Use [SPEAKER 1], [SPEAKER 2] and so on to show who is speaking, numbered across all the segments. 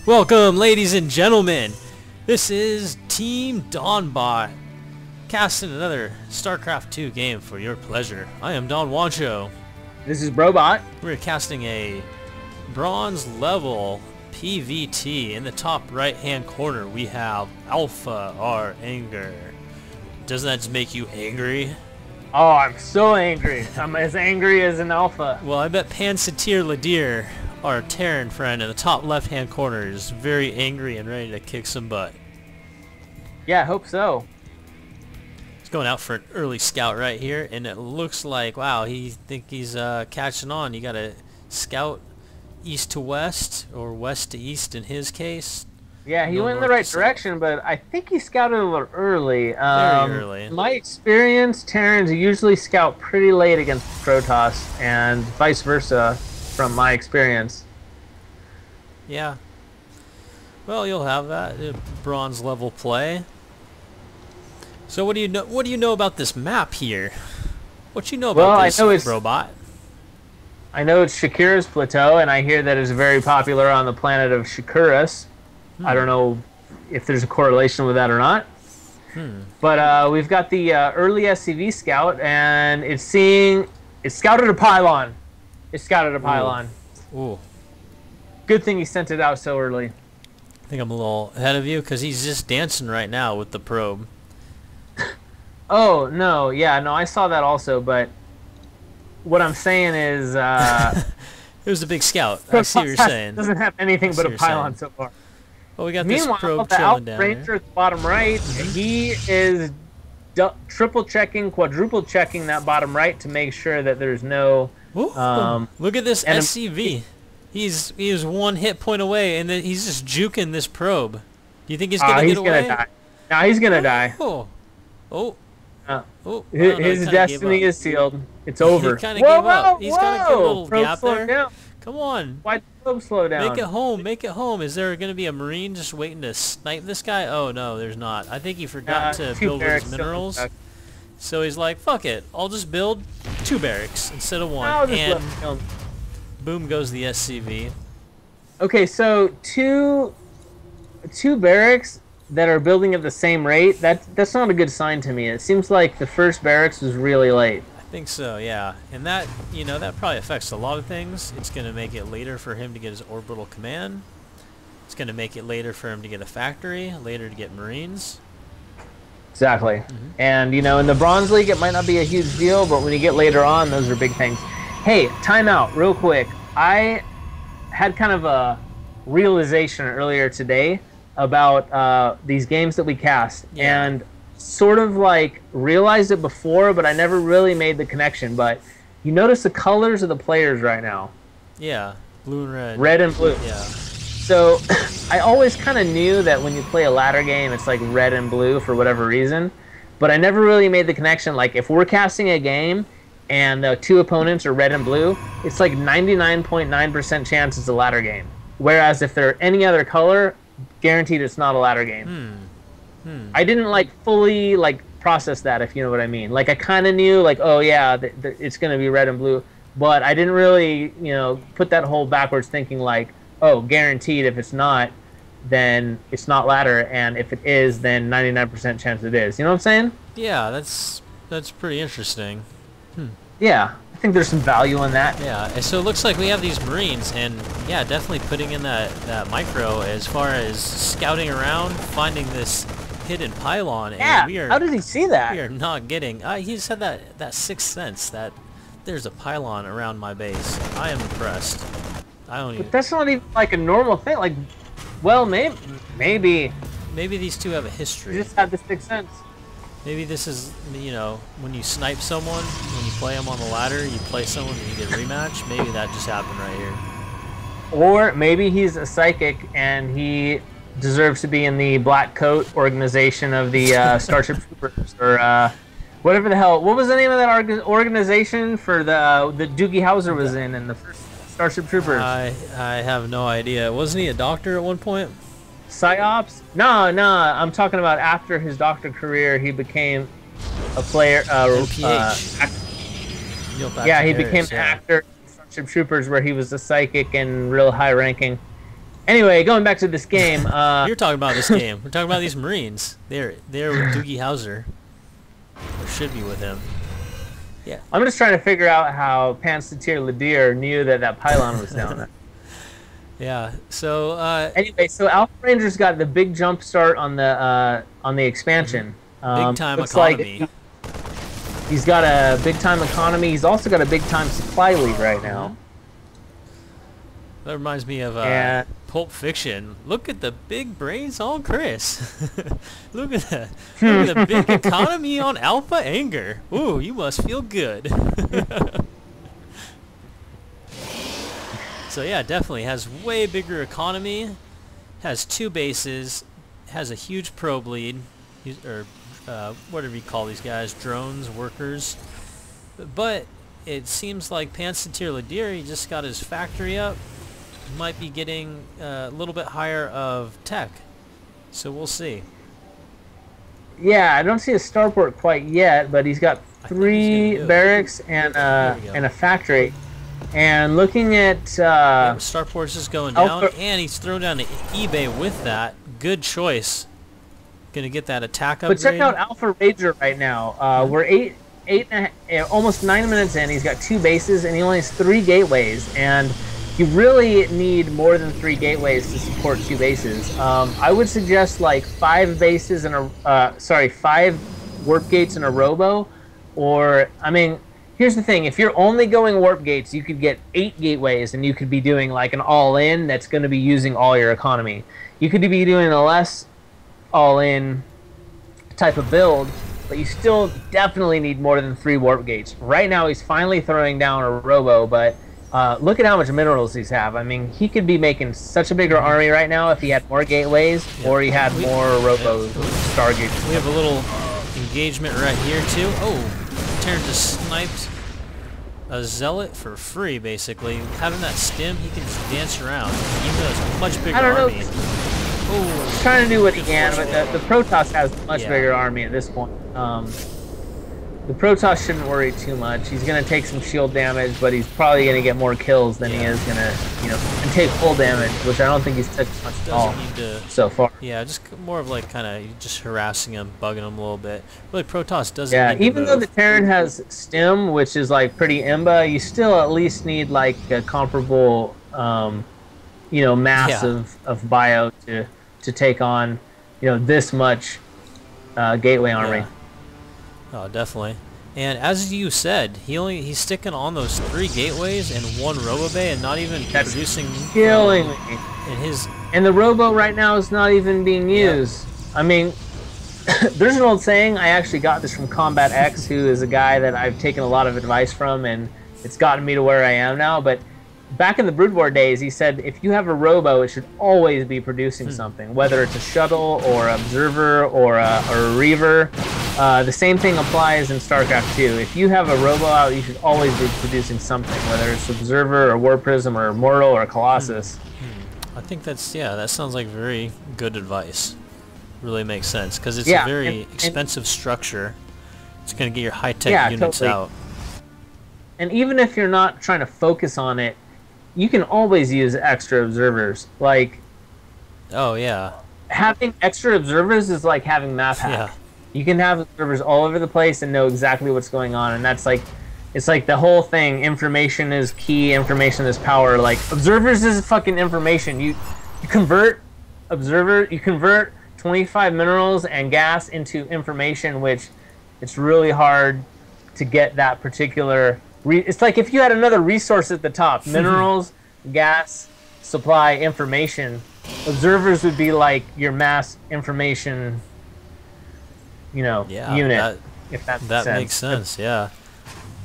[SPEAKER 1] Welcome, ladies and gentlemen. This is Team Dawnbot, casting another StarCraft 2 game for your pleasure. I am Don Wancho.
[SPEAKER 2] This is Brobot.
[SPEAKER 1] We're casting a bronze level PVT. In the top right-hand corner, we have Alpharanger. Doesn't that just make you angry?
[SPEAKER 2] Oh, I'm so angry. I'm as angry as an alpha.
[SPEAKER 1] Well, I bet Pansatyrledr, our Terran friend in the top left-hand corner, is very angry and ready to kick some butt.
[SPEAKER 2] Yeah, I hope so.
[SPEAKER 1] He's going out for an early scout right here, and it looks like, wow, he's catching on. You got to scout east to west, or west to east in his case.
[SPEAKER 2] Yeah, he went in the right direction, but I think he scouted a little early.
[SPEAKER 1] Very early.
[SPEAKER 2] In my experience, Terrans usually scout pretty late against Protoss, and vice versa, from my experience.
[SPEAKER 1] Yeah. Well, you'll have that bronze level play. So what do you know? What do you know about this map here? What you know about this robot?
[SPEAKER 2] I know it's Shakira's plateau, and I hear that it's very popular on the planet of Shakuras. I don't know if there's a correlation with that or not. But we've got the early SCV scout, and it scouted a pylon. It scouted a pylon.
[SPEAKER 1] Ooh.
[SPEAKER 2] Good thing he sent it out so early.
[SPEAKER 1] I think I'm a little ahead of you because he's just dancing right now with the probe.
[SPEAKER 2] Oh, no. Yeah, no, I saw that also, but what I'm saying is...
[SPEAKER 1] it was a big scout. I see what you're saying.
[SPEAKER 2] Doesn't have anything but a pylon so far.
[SPEAKER 1] Well, we got this probe
[SPEAKER 2] the
[SPEAKER 1] chilling down
[SPEAKER 2] Alpharanger
[SPEAKER 1] here.
[SPEAKER 2] at the bottom right, he is triple checking, quadruple checking that bottom right to make sure that there's no...
[SPEAKER 1] look at this SCV. He is one hit point away, and he's just juking this probe. Do you think he's gonna get away?
[SPEAKER 2] He's gonna die. No, he's gonna die. His destiny is sealed. It's over.
[SPEAKER 1] He kind of gave up. He's got a good little
[SPEAKER 2] probe
[SPEAKER 1] gap there.
[SPEAKER 2] Down.
[SPEAKER 1] Come on.
[SPEAKER 2] Why did the probe slow down?
[SPEAKER 1] Make it home. Make it home. Is there gonna be a Marine just waiting to snipe this guy? Oh no, there's not. I think he forgot to build his minerals. So he's like, fuck it. I'll just build 2 barracks instead of 1. And boom goes the SCV. Okay,
[SPEAKER 2] so two barracks that are building at the same rate, that's not a good sign to me. It seems like the first barracks was really late.
[SPEAKER 1] I think so, yeah. And that, that probably affects a lot of things. It's going to make it later for him to get his orbital command. It's going to make it later for him to get a factory, later to get Marines.
[SPEAKER 2] Exactly. And, in the Bronze League, it might not be a huge deal, but when you get later on, those are big things. Hey, time out, real quick. I had kind of a realization earlier today about these games that we cast, and sort of like realized it before, but I never really made the connection. But you notice the colors of the players right now.
[SPEAKER 1] Yeah, blue and red.
[SPEAKER 2] Red and blue.
[SPEAKER 1] Yeah.
[SPEAKER 2] So I always kind of knew that when you play a ladder game, it's like red and blue for whatever reason. But I never really made the connection. Like if we're casting a game and the 2 opponents are red and blue, it's like 99.9% chance it's a ladder game. Whereas if they're any other color, guaranteed it's not a ladder game. I didn't fully process that, if you know what I mean. Like I kind of knew oh yeah, it's going to be red and blue, but I didn't really put that whole backwards thinking oh, guaranteed if it's not, then it's not ladder, and if it is, then 99% chance it is. You know what I'm saying?
[SPEAKER 1] Yeah, that's pretty interesting.
[SPEAKER 2] Yeah, I think there's some value in that.
[SPEAKER 1] Yeah, and so it looks like we have these Marines, and yeah, definitely putting in that micro as far as scouting around, finding this hidden pylon.
[SPEAKER 2] Yeah,
[SPEAKER 1] and
[SPEAKER 2] how did he see that?
[SPEAKER 1] We are not getting... he just had that sixth sense that there's a pylon around my base. I am impressed.
[SPEAKER 2] But that's not even a normal thing. Well, maybe
[SPEAKER 1] these two have a history.
[SPEAKER 2] You just have the sixth sense.
[SPEAKER 1] Maybe this is, when you snipe someone, when you play them on the ladder, you play someone and you get a rematch. Maybe that just happened right here.
[SPEAKER 2] Or maybe he's a psychic and he deserves to be in the Black Coat organization of the Starship Troopers, or whatever the hell. What was the name of that organization for the Doogie Howser was in the first Starship Troopers?
[SPEAKER 1] I have no idea. Wasn't he a doctor at one point?
[SPEAKER 2] PsyOps? No, I'm talking about after his doctor career, he became a player. Yeah, he became an actor in Starship Troopers, where he was a psychic and real high ranking. Anyway, going back to this game.
[SPEAKER 1] You're talking about this game. We're talking about these Marines. They're with Doogie Howser. Or should be with him. Yeah.
[SPEAKER 2] I'm just trying to figure out how Pansatyrledr knew that that pylon was down there.
[SPEAKER 1] Yeah. So
[SPEAKER 2] anyway, so Alpharanger's got the big jump start on the expansion.
[SPEAKER 1] Big time economy.
[SPEAKER 2] Like he's got a big time economy. He's also got a big time supply lead right now.
[SPEAKER 1] That reminds me of Pulp Fiction. Look at the big brains on Chris. Look at the big economy on Alpharanger. Ooh, you must feel good. So yeah, definitely has way bigger economy. Has 2 bases. Has a huge probe lead, or whatever you call these guys, drones, workers. But it seems like Pansatyrledr, he just got his factory up. Might be getting a little bit higher of tech, so we'll see.
[SPEAKER 2] Yeah, I don't see a starport quite yet, but he's got 3 barracks and a factory. And looking at
[SPEAKER 1] starport's just going down, and he's thrown down to eBay with that. Good choice. Gonna get that attack upgrade.
[SPEAKER 2] But check out Alpharanger right now. We're almost 9 minutes in. He's got 2 bases, and he only has 3 gateways. And you really need more than 3 gateways to support 2 bases. I would suggest like 5 bases in a 5 warp gates in a robo, or I mean, here's the thing: if you're only going warp gates, you could get 8 gateways, and you could be doing like an all-in that's going to be using all your economy. You could be doing a less all-in type of build, but you still definitely need more than 3 warp gates. Right now, he's finally throwing down a robo, but look at how much minerals these have. I mean, he could be making such a bigger army right now if he had more gateways or he had more robo stargates.
[SPEAKER 1] We have a little engagement right here too. Oh, Terran just sniped a zealot for free, basically. Having that stim, he can just dance around, even though it's a much bigger army.
[SPEAKER 2] He's trying to do what he can, but the Protoss has a much bigger army at this point. The Protoss shouldn't worry too much. He's going to take some shield damage, but he's probably going to get more kills than he is going to, and take full damage, which I don't think he's took much at all so far.
[SPEAKER 1] Yeah, just more of like kind of just harassing him, bugging him a little bit. Really, Protoss doesn't need to
[SPEAKER 2] even though the Terran has stim, which is like pretty imba, you still at least need like a comparable, mass of bio to take on, this much gateway armory.
[SPEAKER 1] Yeah. Oh, definitely. And as you said, he's sticking on those 3 gateways and 1 robo bay, and not even producing.
[SPEAKER 2] Killing me. And the robo right now is not even being used. I mean, there's an old saying. I actually got this from Combat X, who is a guy that I've taken a lot of advice from, and it's gotten me to where I am now. But back in the Brood War days, he said if you have a robo, it should always be producing something, whether it's a shuttle or an observer or a reaver. The same thing applies in StarCraft 2. If you have a robo out, you should always be producing something, whether it's observer or war prism or mortal or colossus.
[SPEAKER 1] I think that sounds like very good advice. Really makes sense, because it's a very expensive structure. It's going to get your high-tech units out.
[SPEAKER 2] And even if you're not trying to focus on it, you can always use extra observers. Like,
[SPEAKER 1] oh yeah,
[SPEAKER 2] having extra observers is like having map hack.
[SPEAKER 1] Yeah.
[SPEAKER 2] You can have observers all over the place and know exactly what's going on, and that's like, it's like the whole thing. Information is key. Information is power. Like, observers is fucking information. You convert 25 minerals and gas into information, which it's really hard to get that particular. It's like if you had another resource at the top: minerals, gas, supply, information. Observers would be like your mass information, unit. If that
[SPEAKER 1] makes sense. Yeah,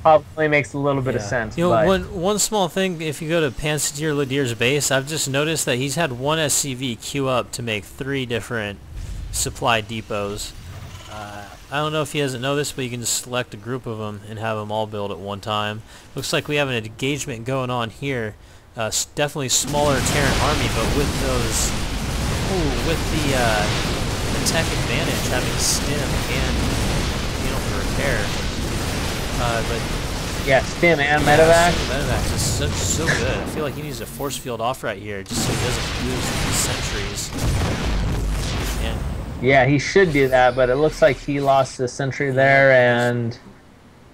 [SPEAKER 2] probably makes a little bit of sense.
[SPEAKER 1] One small thing: if you go to Pansatyrledr's base, I've just noticed that he's had 1 SCV queue up to make 3 different supply depots. I don't know if he doesn't know this, but you can just select a group of them and have them all build at one time. Looks like we have an engagement going on here. Definitely smaller Terran army, but with those, with the tech advantage, having stim and for repair. But
[SPEAKER 2] Yeah, stim and medevac.
[SPEAKER 1] Medevac is so good. I feel like he needs a force field off right here just so he doesn't lose these sentries. And
[SPEAKER 2] yeah, he should do that, but it looks like he lost the sentry there, and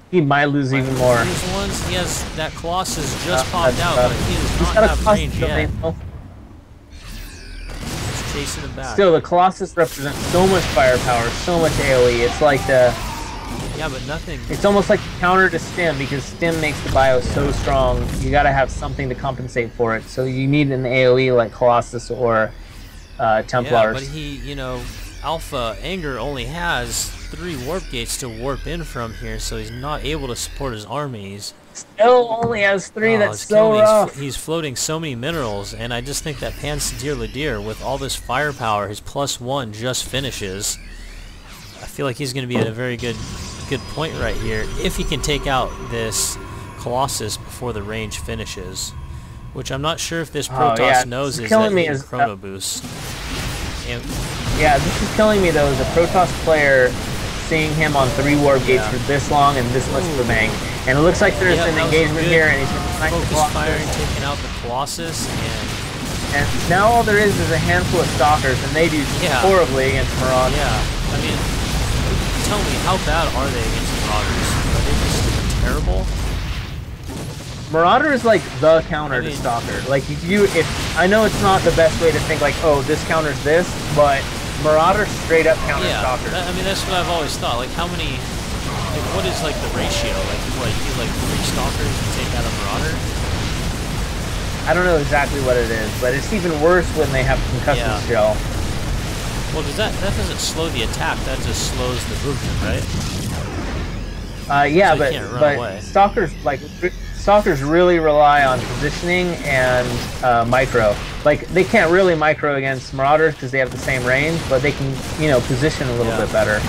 [SPEAKER 2] he might lose even more.
[SPEAKER 1] He has that Colossus just popped out, but he does not have range yet. He's chasing him back.
[SPEAKER 2] Still, the Colossus represents so much firepower, so much AoE. It's like the...
[SPEAKER 1] Yeah, but nothing...
[SPEAKER 2] It's almost like counter to stim, because stim makes the bio so strong. You gotta have something to compensate for it. So you need an AoE like Colossus or Templars.
[SPEAKER 1] Yeah, but he, you know, Alpharanger only has 3 warp gates to warp in from here, so he's not able to support his armies.
[SPEAKER 2] Still only has 3, that's so rough.
[SPEAKER 1] He's floating so many minerals, and I just think that Pansatyrledr, with all this firepower, his +1 just finishes. I feel like he's going to be at a very good point right here, if he can take out this Colossus before the range finishes. Which I'm not sure if this Protoss knows is that he has Chrono Boost. And
[SPEAKER 2] yeah, this is killing me though, as a Protoss player, seeing him on 3 warp gates for this long and this much of a bang. And it looks like there's an engagement here, and he's going to
[SPEAKER 1] focus firing, taking out the Colossus,
[SPEAKER 2] and now all there is a handful of Stalkers, and they do horribly against Marauders.
[SPEAKER 1] Yeah, I mean, tell me, how bad are they against Marauders? Are they just terrible?
[SPEAKER 2] Marauder is like the counter to Stalker. Like if I know it's not the best way to think like, oh, this counters this, but Marauder straight up counters Stalker.
[SPEAKER 1] I mean, that's what I've always thought. Like, how many? Like, what is like the ratio? Like, what, you need like 3 Stalkers to take out a Marauder?
[SPEAKER 2] I don't know exactly what it is, but it's even worse when they have concussive shell.
[SPEAKER 1] Well, does that doesn't slow the attack? That just slows the movement, right?
[SPEAKER 2] Yeah,
[SPEAKER 1] so
[SPEAKER 2] but Stalkers really rely on positioning and micro. Like, they can't really micro against Marauders because they have the same range, but they can, you know, position a little bit better.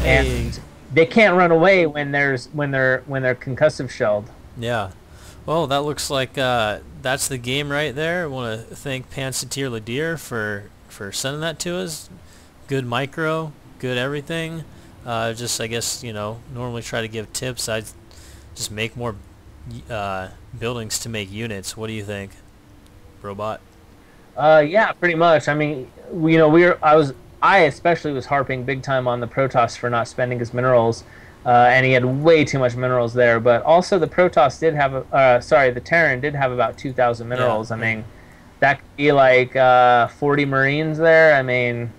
[SPEAKER 2] And they can't run away when they're concussive shelled.
[SPEAKER 1] Yeah. Well, that looks like that's the game right there. I want to thank Pansatyrledr for sending that to us. Good micro, good everything. Just, I guess, you know, normally try to give tips. I just make more buildings to make units. What do you think, Robot?
[SPEAKER 2] Yeah, pretty much. I mean, you know, I especially was harping big time on the Protoss for not spending his minerals, and he had way too much minerals there. But also the Protoss did have the Terran did have about 2,000 minerals. I mean, that could be like 40 Marines there. I mean,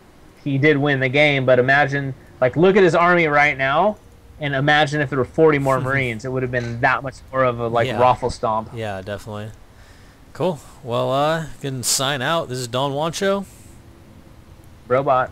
[SPEAKER 2] he did win the game, but imagine, like, look at his army right now, and imagine if there were 40 more Marines. It would have been that much more of a, like, raffle stomp.
[SPEAKER 1] Yeah, definitely. Cool. Well, go and sign out. This is Don Wancho.
[SPEAKER 2] Robot.